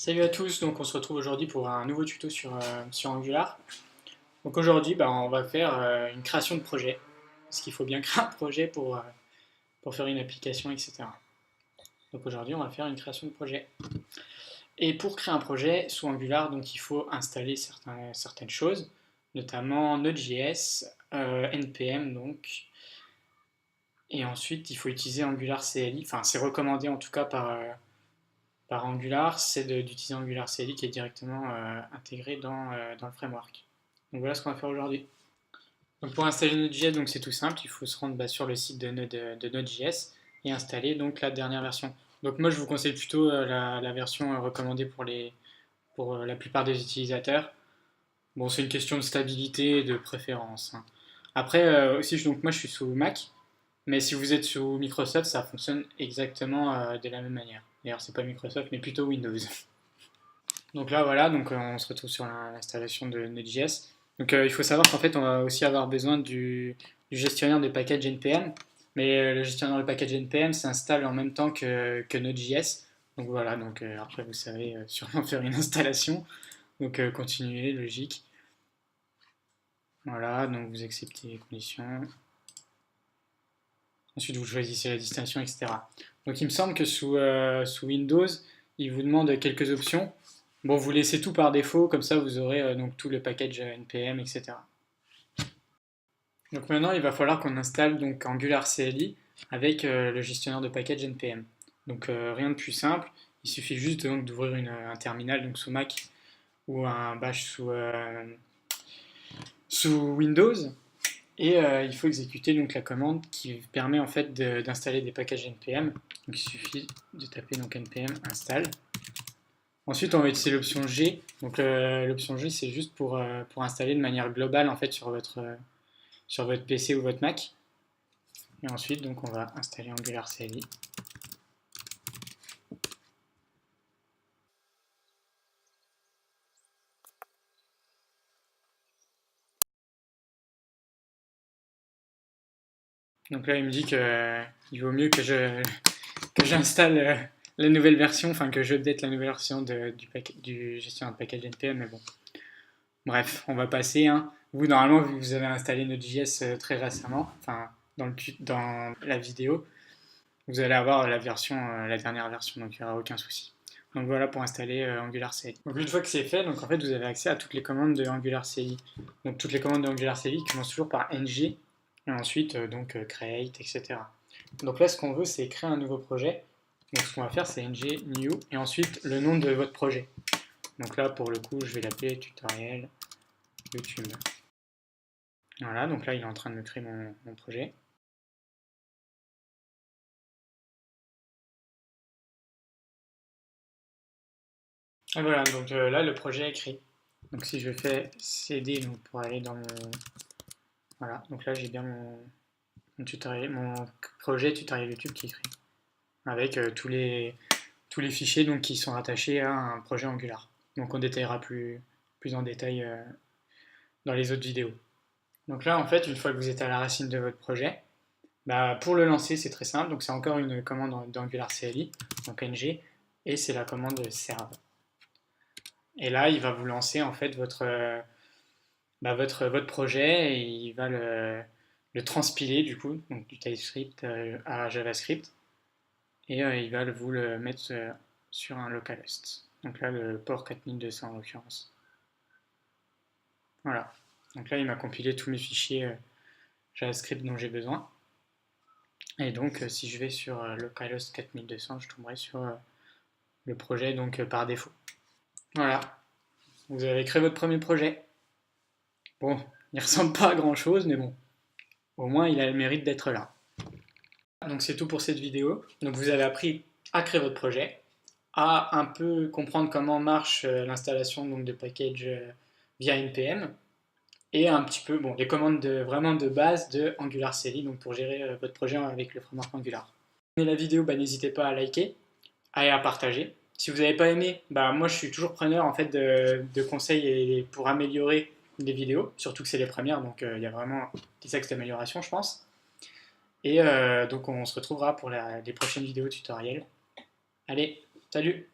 Salut à tous, donc on se retrouve aujourd'hui pour un nouveau tuto sur Angular. Donc aujourd'hui, on va faire une création de projet, parce qu'il faut bien créer un projet pour faire une application, etc. Donc aujourd'hui, on va faire une création de projet. Et pour créer un projet sous Angular, donc il faut installer certaines choses, notamment Node.js, NPM donc, et ensuite il faut utiliser Angular CLI, enfin c'est recommandé en tout cas par Angular, c'est d'utiliser Angular CLI qui est directement intégré dans le framework. Donc voilà ce qu'on va faire aujourd'hui. Donc pour installer Node.js, donc c'est tout simple, il faut se rendre sur le site de Node.js et installer donc la dernière version. Donc moi je vous conseille plutôt la version recommandée pour la plupart des utilisateurs. Bon, c'est une question de stabilité et de préférence, hein. Après aussi, donc moi je suis sous Mac, mais si vous êtes sous Microsoft, ça fonctionne exactement de la même manière. D'ailleurs, c'est pas Microsoft, mais plutôt Windows. Donc là, voilà, donc on se retrouve sur l'installation de Node.js. Donc il faut savoir qu'en fait, on va aussi avoir besoin du gestionnaire de package NPM. Mais le gestionnaire de package NPM s'installe en même temps que Node.js. Donc voilà, donc après, vous savez sûrement faire une installation. Donc continuez, logique. Voilà, donc vous acceptez les conditions. Ensuite, vous choisissez la destination, etc. Donc il me semble que sous Windows, il vous demande quelques options. Bon, vous laissez tout par défaut, comme ça vous aurez donc tout le package NPM, etc. Donc maintenant, il va falloir qu'on installe donc Angular CLI avec le gestionnaire de package NPM. Donc rien de plus simple, il suffit juste donc d'ouvrir un terminal donc sous Mac ou un bash sous Windows. Et il faut exécuter donc la commande qui permet en fait d'installer des packages npm. Donc il suffit de taper donc npm install. Ensuite on va utiliser l'option G. Donc l'option G c'est juste pour installer de manière globale en fait sur votre PC ou votre Mac. Et ensuite donc on va installer Angular CLI. Donc là il me dit qu'il vaut mieux que j'installe la nouvelle version, enfin que je update la nouvelle version du gestionnaire de package npm, mais bon. Bref, on va passer, hein. Vous, normalement, vu que vous avez installé Node.js très récemment, enfin, dans la vidéo, vous allez avoir la dernière version, donc il n'y aura aucun souci. Donc voilà pour installer Angular CLI. Donc une fois que c'est fait, donc en fait vous avez accès à toutes les commandes de Angular CLI. Donc toutes les commandes de Angular CLI commencent toujours par ng et ensuite create, etc. Donc là ce qu'on veut c'est créer un nouveau projet. Donc ce qu'on va faire c'est ng new et ensuite le nom de votre projet. Donc là pour le coup je vais l'appeler tutoriel YouTube. Voilà, donc là il est en train de me créer mon projet. Et voilà, donc là le projet est créé. Donc si je fais cd donc, pour aller dans mon... Voilà, donc là j'ai bien mon projet tutoriel YouTube qui est créé. Avec tous les fichiers donc, qui sont rattachés à un projet Angular. Donc on détaillera plus en détail dans les autres vidéos. Donc là en fait, une fois que vous êtes à la racine de votre projet, pour le lancer c'est très simple. Donc c'est encore une commande d'Angular CLI, donc ng, et c'est la commande serve. Et là, il va vous lancer en fait votre projet et il va le transpiler du coup, donc du TypeScript à JavaScript, et il va vous le mettre sur un localhost. Donc là, le port 4200 en l'occurrence. Voilà. Donc là, il m'a compilé tous mes fichiers JavaScript dont j'ai besoin. Et donc, si je vais sur localhost 4200, je tomberai sur le projet donc par défaut. Voilà. Vous avez créé votre premier projet. Bon, il ressemble pas à grand chose, mais bon, au moins il a le mérite d'être là. Donc c'est tout pour cette vidéo. Donc vous avez appris à créer votre projet, à un peu comprendre comment marche l'installation de package via NPM, et un petit peu les commandes vraiment de base de Angular CLI donc pour gérer votre projet avec le framework Angular. Si vous aimez la vidéo, n'hésitez pas à liker et à partager. Si vous n'avez pas aimé, moi je suis toujours preneur en fait de conseils pour améliorer les vidéos, surtout que c'est les premières, donc il y a vraiment des axes d'amélioration je pense. Et donc on se retrouvera pour les prochaines vidéos tutoriels. Allez, salut!